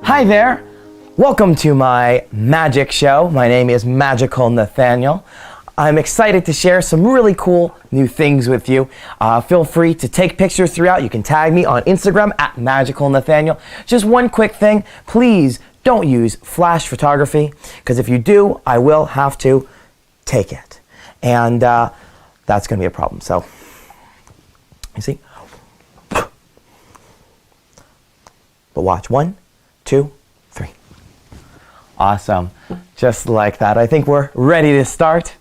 Hi there! Welcome to my magic show. My name is Magical Nathaniel. I'm excited to share some really cool new things with you. Feel free to take pictures throughout. You can tag me on Instagram at Magical Nathaniel. Just one quick thing, please don't use flash photography, because if you do, I will have to take it. And that's going to be a problem. So, you see? But watch. 1, 2, 3. Awesome. Just like that. I think we're ready to start.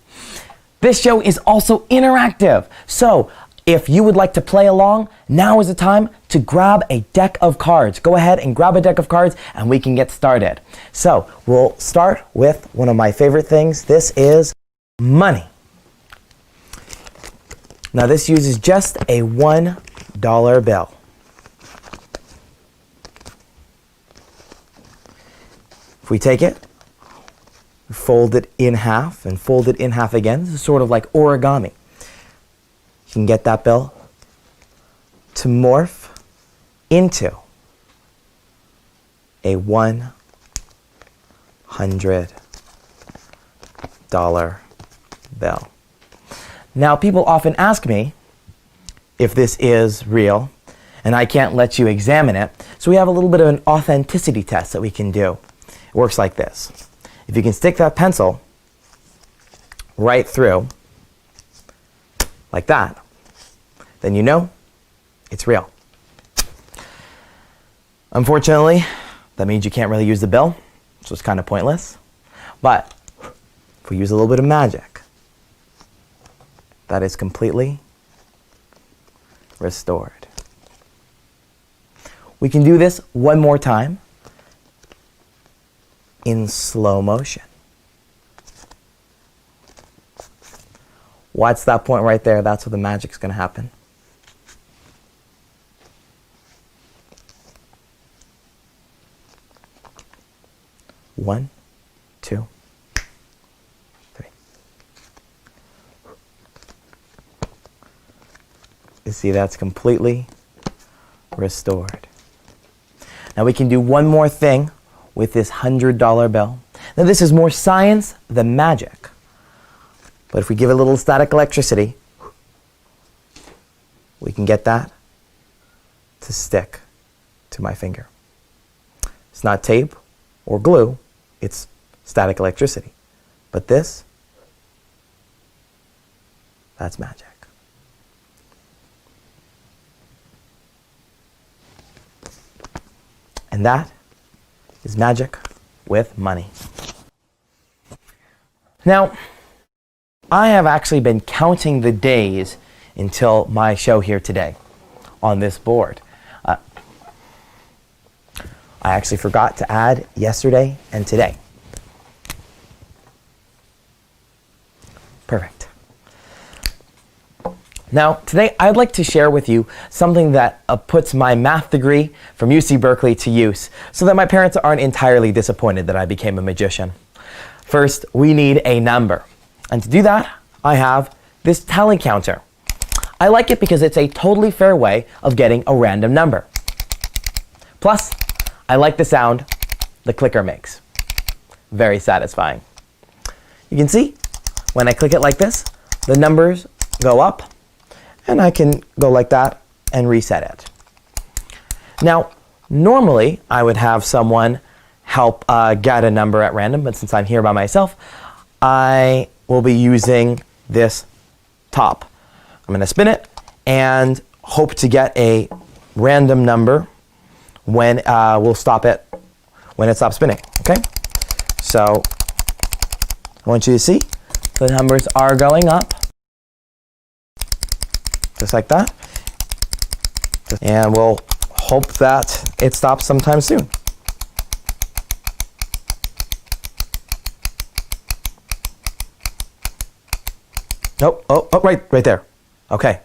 This show is also interactive. So if you would like to play along, now is the time to grab a deck of cards. Go ahead and grab a deck of cards and we can get started. So we'll start with one of my favorite things. This is money. Now this uses just a $1 bill. If we take it, fold it in half and fold it in half again, this is sort of like origami. You can get that bill to morph into a $100 bill. Now, people often ask me if this is real, and I can't let you examine it, so we have a little bit of an authenticity test that we can do. It works like this. If you can stick that pencil right through, like that, then you know it's real. Unfortunately, that means you can't really use the bill, so it's kind of pointless. But if we use a little bit of magic, that is completely restored. We can do this one more time in slow motion. Watch that point right there. That's where the magic's going to happen. One, 2, 3. You see, that's completely restored. Now we can do one more thing with this $100 bill. Now this is more science than magic. But if we give it a little static electricity, we can get that to stick to my finger. It's not tape or glue, it's static electricity. But this, that's magic. And that is magic with money. Now, I have actually been counting the days until my show here today on this board. I actually forgot to add yesterday and today. Perfect. Now, today I'd like to share with you something that puts my math degree from UC Berkeley to use so that my parents aren't entirely disappointed that I became a magician. First, we need a number. And to do that, I have this tally counter. I like it because it's a totally fair way of getting a random number. Plus, I like the sound the clicker makes. Very satisfying. You can see, when I click it like this, the numbers go up, and I can go like that and reset it. Now, normally I would have someone help get a number at random, but since I'm here by myself, I will be using this top. I'm going to spin it and hope to get a random number when we'll stop it when it stops spinning. Okay? So I want you to see the numbers are going up. Just like that. And we'll hope that it stops sometime soon. Nope. Oh, right there. Okay.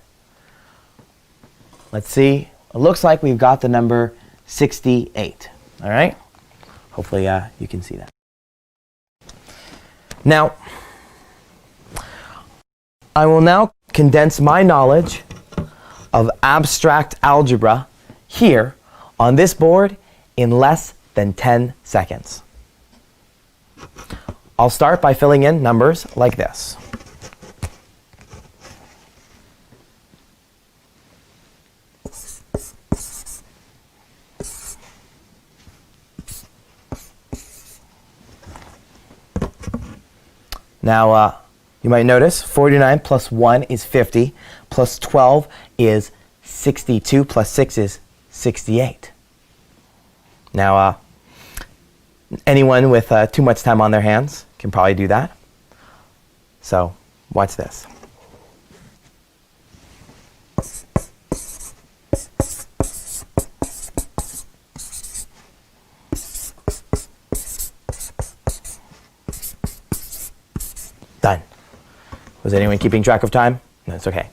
Let's see. It looks like we've got the number 68. All right? Hopefully you can see that. Now, I will now condense my knowledge of abstract algebra here on this board in less than 10 seconds. I'll start by filling in numbers like this. Now, you might notice 49 plus 1 is 50, plus 12 is 62, plus 6 is 68. Now, anyone with too much time on their hands can probably do that. So, watch this. Done. Was anyone keeping track of time? No, it's okay.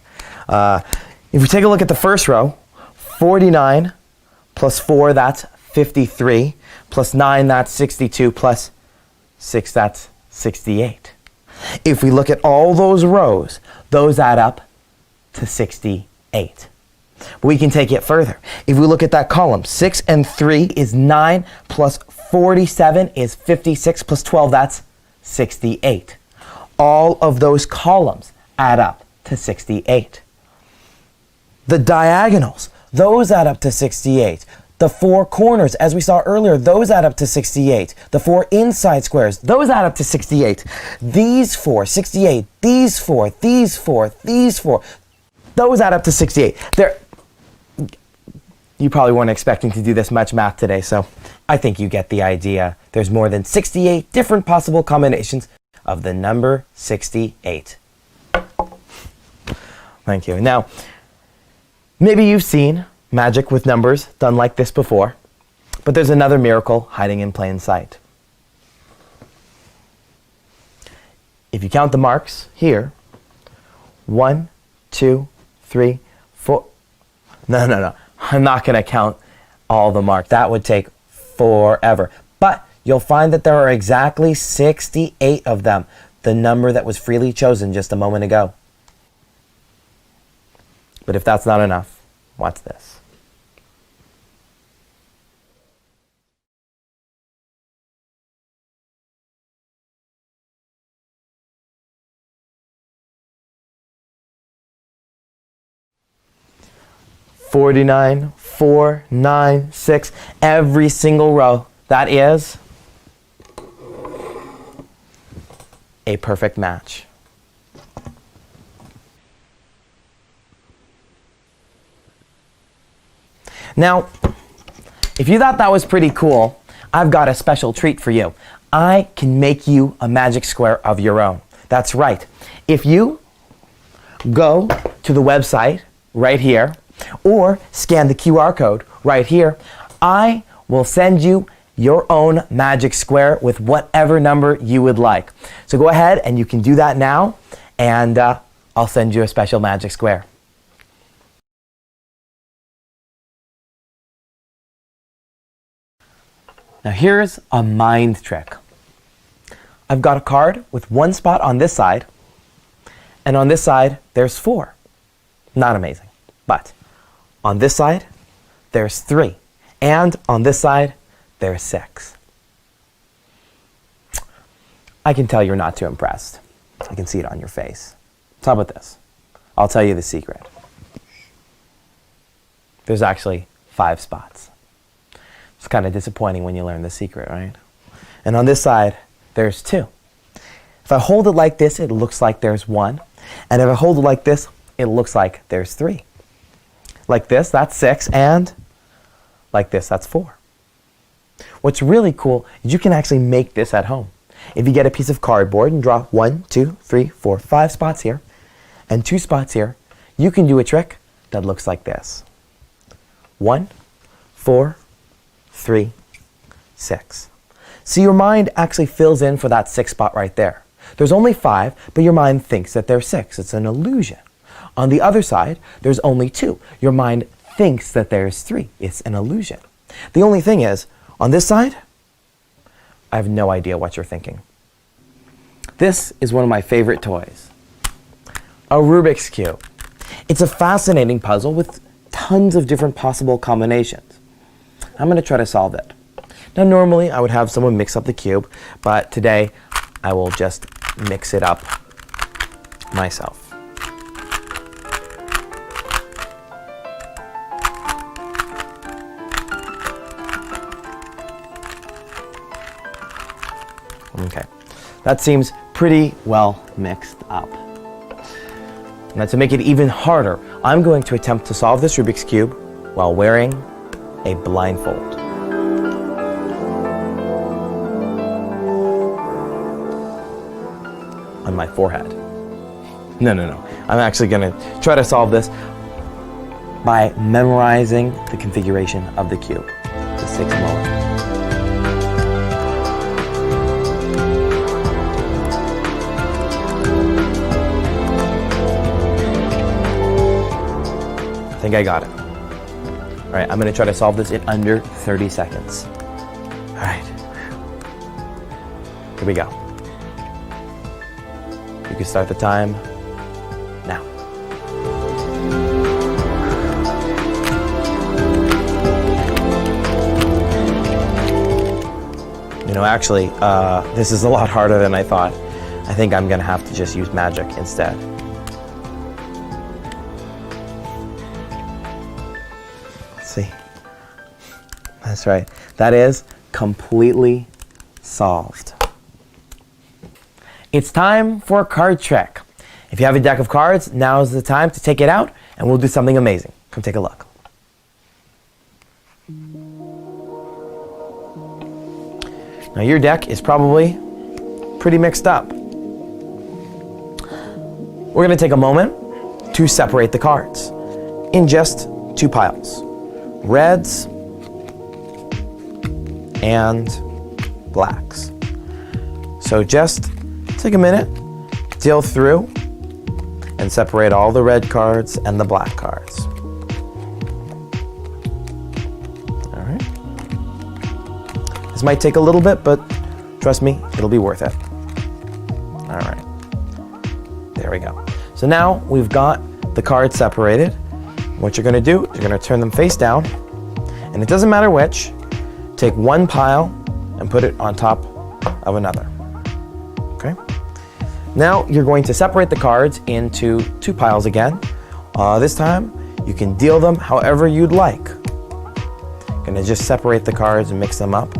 If we take a look at the first row, 49 plus 4, that's 53, plus 9, that's 62, plus 6, that's 68. If we look at all those rows, those add up to 68. But we can take it further. If we look at that column, 6 and 3 is 9, plus 47 is 56, plus 12, that's 68. All of those columns add up to 68. The diagonals, those add up to 68. The four corners, as we saw earlier, those add up to 68. The four inside squares, those add up to 68. These four, 68. These four, these four, these four, those add up to 68. You probably weren't expecting to do this much math today, so I think you get the idea. There's more than 68 different possible combinations of the number 68. Thank you. Now, maybe you've seen magic with numbers done like this before, but there's another miracle hiding in plain sight. If you count the marks here, 1, 2, 3, 4. No. I'm not going to count all the marks. That would take forever. But you'll find that there are exactly 68 of them, the number that was freely chosen just a moment ago. But if that's not enough, watch this. "49, 4, 9, 6, every single row. That is a perfect match. Now, if you thought that was pretty cool, I've got a special treat for you. I can make you a magic square of your own. That's right. If you go to the website right here, or scan the QR code right here, I will send you your own magic square with whatever number you would like. So go ahead and you can do that now, and I'll send you a special magic square. Now here's a mind trick. I've got a card with one spot on this side, and on this side there's 4. Not amazing, but on this side there's 3, and on this side there's 6. I can tell you're not too impressed. I can see it on your face. So how about this? I'll tell you the secret. There's actually 5 spots. It's kind of disappointing when you learn the secret, right? And on this side, there's 2. If I hold it like this, it looks like there's 1. And if I hold it like this, it looks like there's 3. Like this, that's 6, and like this, that's 4. What's really cool is you can actually make this at home. If you get a piece of cardboard and draw 1, 2, 3, 4, 5 spots here, and 2 spots here, you can do a trick that looks like this. 1, 4, 3, 6. See, your mind actually fills in for that 6 spot right there. There's only 5, but your mind thinks that there's 6. It's an illusion. On the other side, there's only 2. Your mind thinks that there's 3. It's an illusion. The only thing is, on this side, I have no idea what you're thinking. This is one of my favorite toys, a Rubik's Cube. It's a fascinating puzzle with tons of different possible combinations. I'm going to try to solve it. Now normally I would have someone mix up the cube, but today I will just mix it up myself. Okay, that seems pretty well mixed up. Now to make it even harder, I'm going to attempt to solve this Rubik's Cube while wearing a blindfold. On my forehead. No. I'm actually going to try to solve this by memorizing the configuration of the cube. Just takes a moment. I think I got it. All right, I'm going to try to solve this in under 30 seconds. All right. Here we go. You can start the time now. You know, actually, this is a lot harder than I thought. I think I'm going to have to just use magic instead. See, that's right. That is completely solved. It's time for a card trick. If you have a deck of cards, now is the time to take it out and we'll do something amazing. Come take a look. Now your deck is probably pretty mixed up. We're going to take a moment to separate the cards in just two piles. Reds and blacks. So just take a minute, deal through, and separate all the red cards and the black cards. All right. This might take a little bit, but trust me, it'll be worth it. All right. There we go. So now we've got the cards separated. What you're going to do, you're going to turn them face down, and it doesn't matter which. Take one pile and put it on top of another. Okay? Now you're going to separate the cards into two piles again. This time you can deal them however you'd like. Going to just separate the cards and mix them up.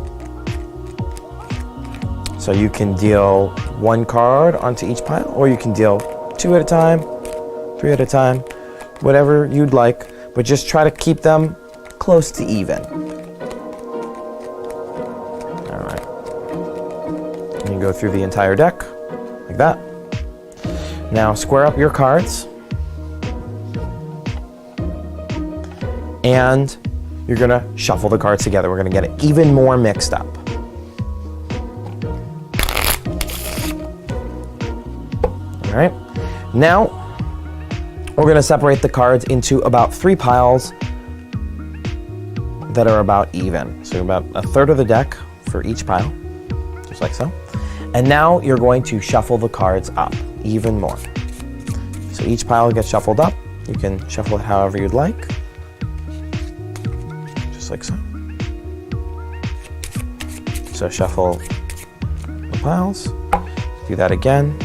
So you can deal one card onto each pile, or you can deal two at a time, three at a time, whatever you'd like, but just try to keep them close to even. All right. And you go through the entire deck like that. Now square up your cards, and you're gonna shuffle the cards together. We're gonna get it even more mixed up. All right. Now we're going to separate the cards into about three piles that are about even. So about a third of the deck for each pile, just like so. And now you're going to shuffle the cards up even more. So each pile gets shuffled up. You can shuffle it however you'd like, just like so. So shuffle the piles. Do that again.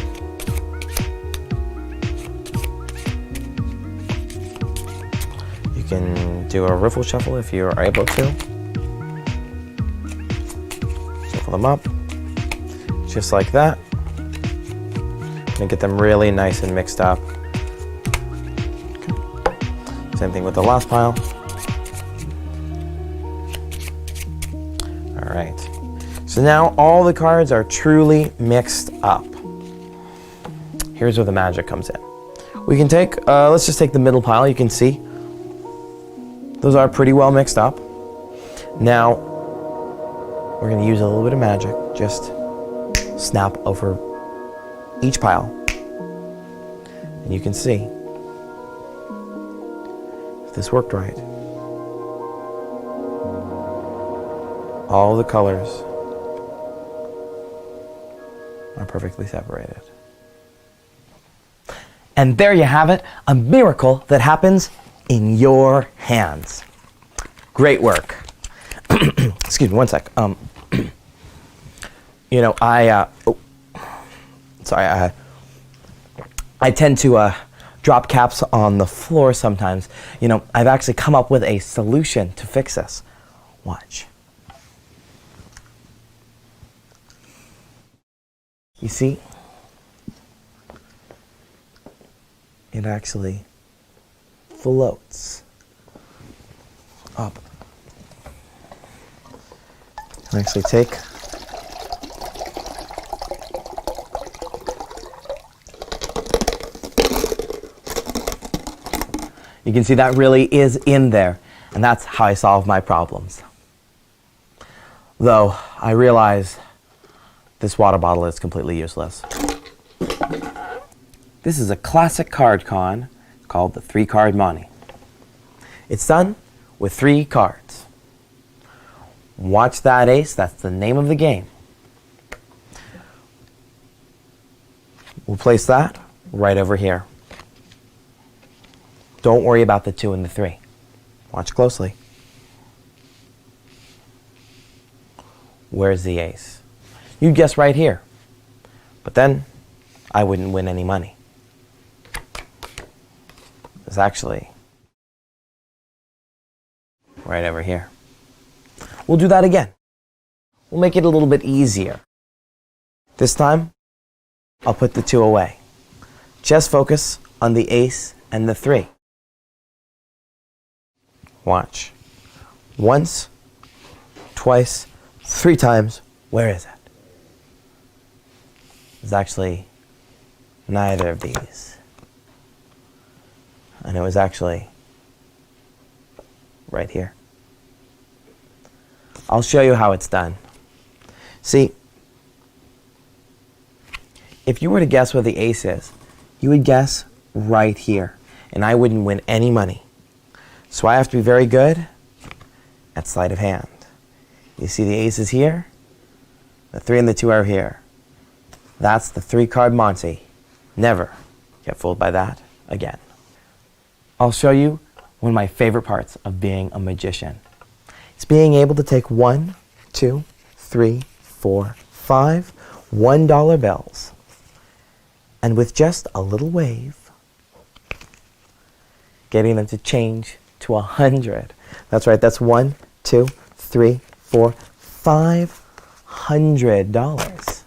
You can do a riffle shuffle if you are able to. Shuffle them up, just like that. And get them really nice and mixed up. Okay. Same thing with the last pile. All right. So now all the cards are truly mixed up. Here's where the magic comes in. We can take, let's just take the middle pile. You can see those are pretty well mixed up. Now, we're going to use a little bit of magic. Just snap over each pile. And you can see if this worked right. All the colors are perfectly separated. And there you have it, a miracle that happens in your hands. Great work. excuse me, one sec. I tend to drop caps on the floor sometimes. I've actually come up with a solution to fix this. Watch. You see? It actually floats up. I actually take you can see that really is in there, and that's how I solve my problems. Though I realize this water bottle is completely useless. This is a classic card con called the 3-card Monte. It's done with 3 cards. Watch that ace, that's the name of the game. We'll place that right over here. Don't worry about the 2 and the 3. Watch closely. Where's the ace? You'd guess right here. But then, I wouldn't win any money. It's actually right over here. We'll do that again. We'll make it a little bit easier. This time, I'll put the 2 away. Just focus on the ace and the 3. Watch. Once, twice, 3 times. Where is it? It's actually neither of these. And it was actually right here. I'll show you how it's done. See, if you were to guess where the ace is, you would guess right here, and I wouldn't win any money. So I have to be very good at sleight of hand. You see the ace is here, the 3 and the 2 are here. That's the 3-card Monte. Never get fooled by that again. I'll show you one of my favorite parts of being a magician. It's being able to take 1, 2, 3, 4, 5 $1 bills, and with just a little wave, getting them to change to 100. That's right, that's 1, 2, 3, 4, $500.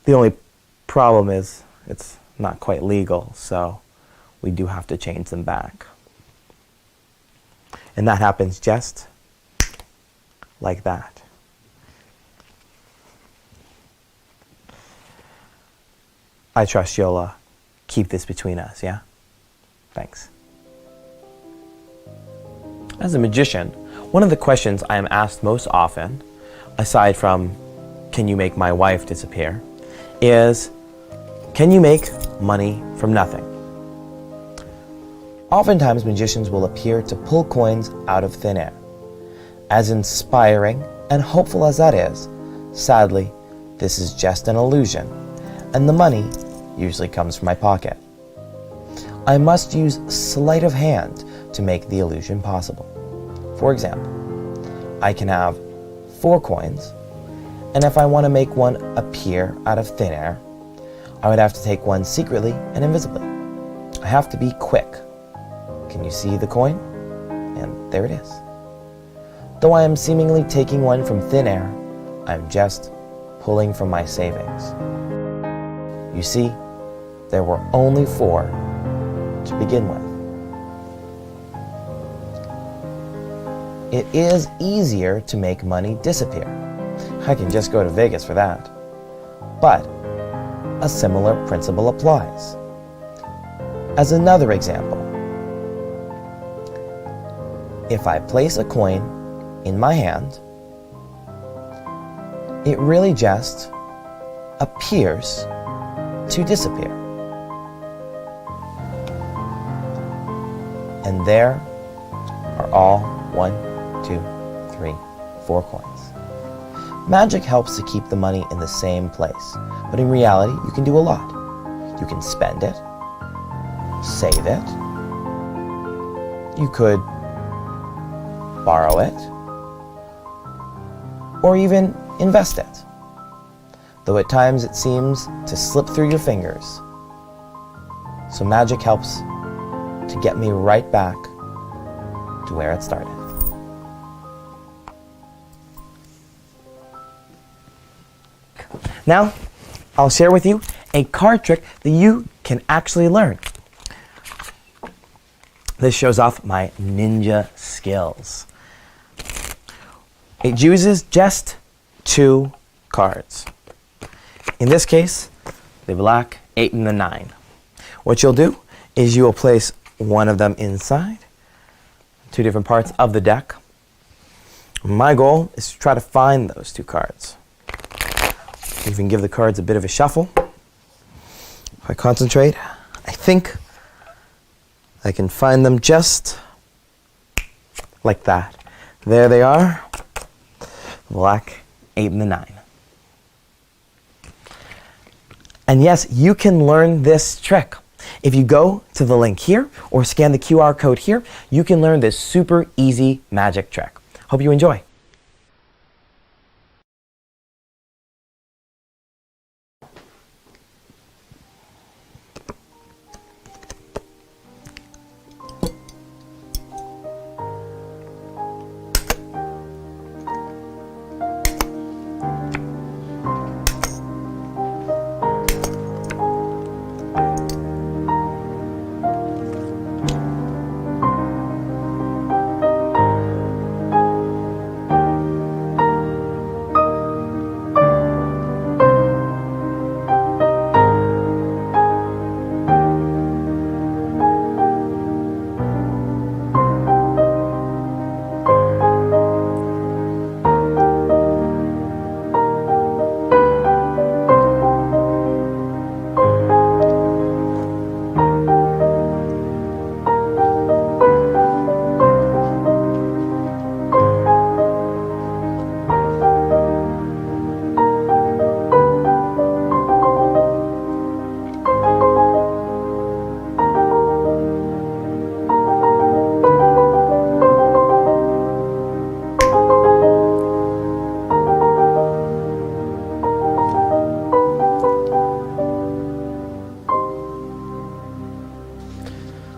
The only problem is it's not quite legal, so we do have to change them back. And that happens just like that. I trust you'll keep this between us, yeah? Thanks. As a magician, one of the questions I am asked most often, aside from, can you make my wife disappear, is, can you make money from nothing? Oftentimes, magicians will appear to pull coins out of thin air. As inspiring and hopeful as that is, sadly, this is just an illusion, and the money usually comes from my pocket. I must use sleight of hand to make the illusion possible. For example, I can have 4 coins, and if I want to make one appear out of thin air, I would have to take one secretly and invisibly. I have to be quick. Can you see the coin? And there it is. Though I am seemingly taking one from thin air, I'm just pulling from my savings. You see, there were only 4 to begin with. It is easier to make money disappear. I can just go to Vegas for that. But a similar principle applies. As another example, if I place a coin in my hand, it really just appears to disappear. And there are all 1, 2, 3, 4 coins. Magic helps to keep the money in the same place, but in reality, you can do a lot. You can spend it, save it, you could borrow it, or even invest it. Though at times it seems to slip through your fingers. So magic helps to get me right back to where it started. Now, I'll share with you a card trick that you can actually learn. This shows off my ninja skills. It uses just 2 cards. In this case, the black 8 and the 9. What you'll do is you will place one of them inside, 2 different parts of the deck. My goal is to try to find those 2 cards. Even give the cards a bit of a shuffle. If I concentrate, I think I can find them just like that. There they are. Black 8 and the 9. And yes, you can learn this trick. If you go to the link here or scan the QR code here, you can learn this super easy magic trick. Hope you enjoy.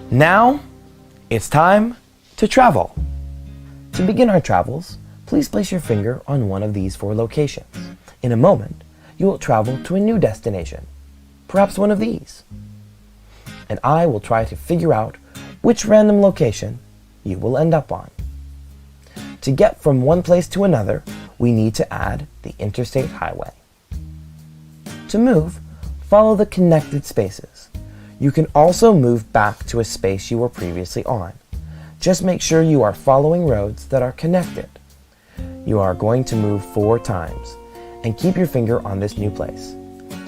Now, it's time to travel. To begin our travels, please place your finger on one of these 4 locations. In a moment, you will travel to a new destination, perhaps one of these. And I will try to figure out which random location you will end up on. To get from one place to another, we need to add the interstate highway. To move, follow the connected spaces. You can also move back to a space you were previously on. Just make sure you are following roads that are connected. You are going to move 4 times and keep your finger on this new place.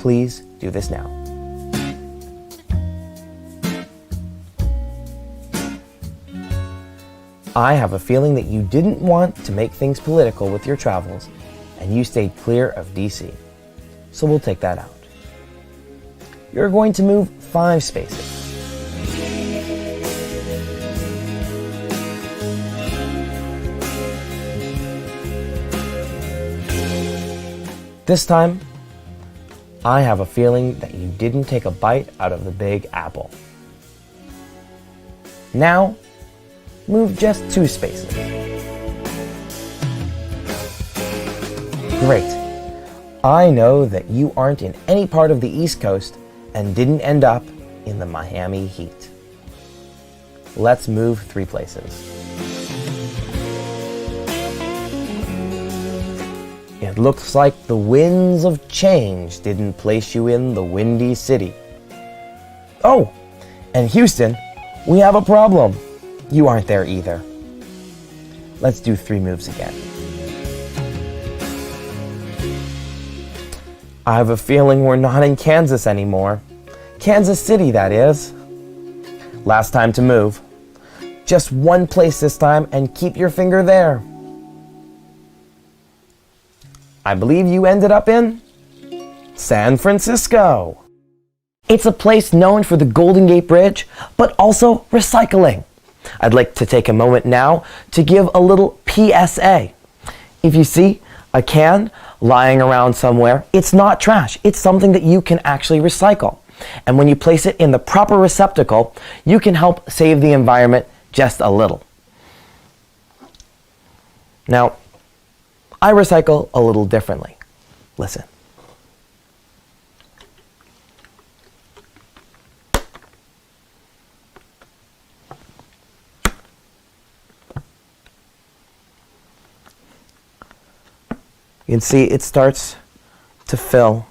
Please do this now. I have a feeling that you didn't want to make things political with your travels and you stayed clear of DC. So we'll take that out. You're going to move 5 spaces. This time, I have a feeling that you didn't take a bite out of the Big Apple. Now, move just 2 spaces. Great. I know that you aren't in any part of the East Coast and didn't end up in the Miami heat. Let's move 3 places. It looks like the winds of change didn't place you in the Windy City. Oh, and Houston, we have a problem. You aren't there either. Let's do 3 moves again. I have a feeling we're not in Kansas anymore. Kansas City, that is. Last time to move. Just 1 place this time and keep your finger there. I believe you ended up in San Francisco. It's a place known for the Golden Gate Bridge, but also recycling. I'd like to take a moment now to give a little PSA. If you see a can lying around somewhere, it's not trash. It's something that you can actually recycle. And when you place it in the proper receptacle, you can help save the environment just a little. Now, I recycle a little differently. Listen. You can see it starts to fill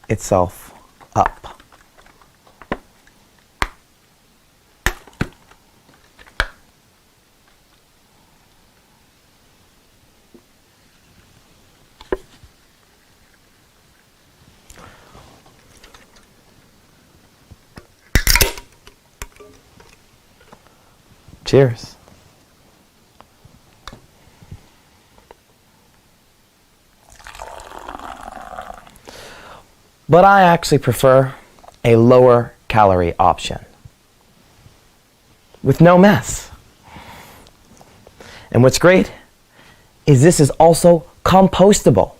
itself up. Cheers. But I actually prefer a lower calorie option with no mess. And what's great is this is also compostable.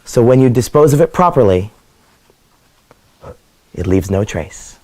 So when you dispose of it properly, it leaves no trace.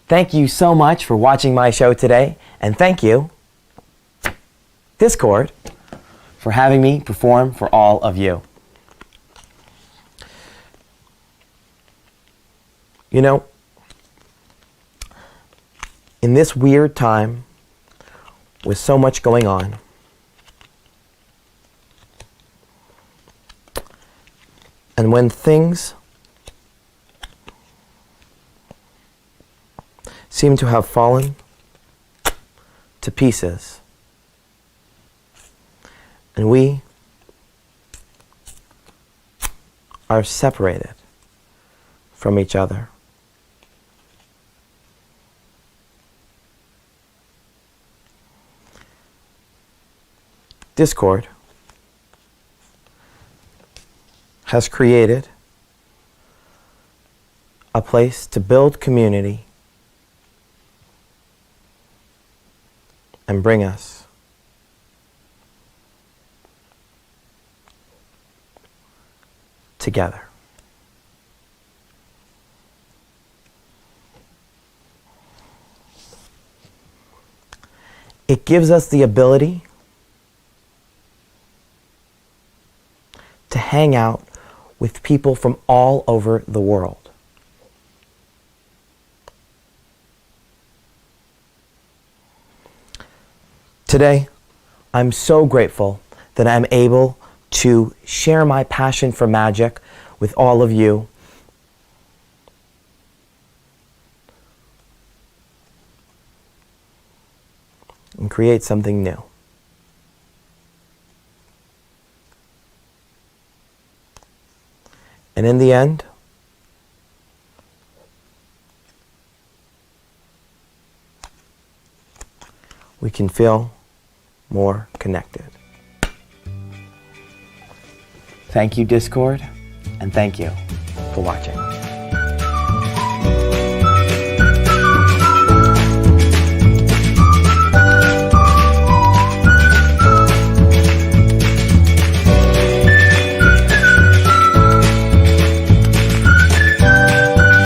Thank you so much for watching my show today, and thank you, Discord, for having me perform for all of you. You know, in this weird time, with so much going on, and when things seem to have fallen to pieces, and we are separated from each other. Discord has created a place to build community and bring us together. It gives us the ability to hang out with people from all over the world. Today, I'm so grateful that I'm able to share my passion for magic with all of you. And create something new. And in the end, we can feel more connected. Thank you, Discord, and thank you for watching.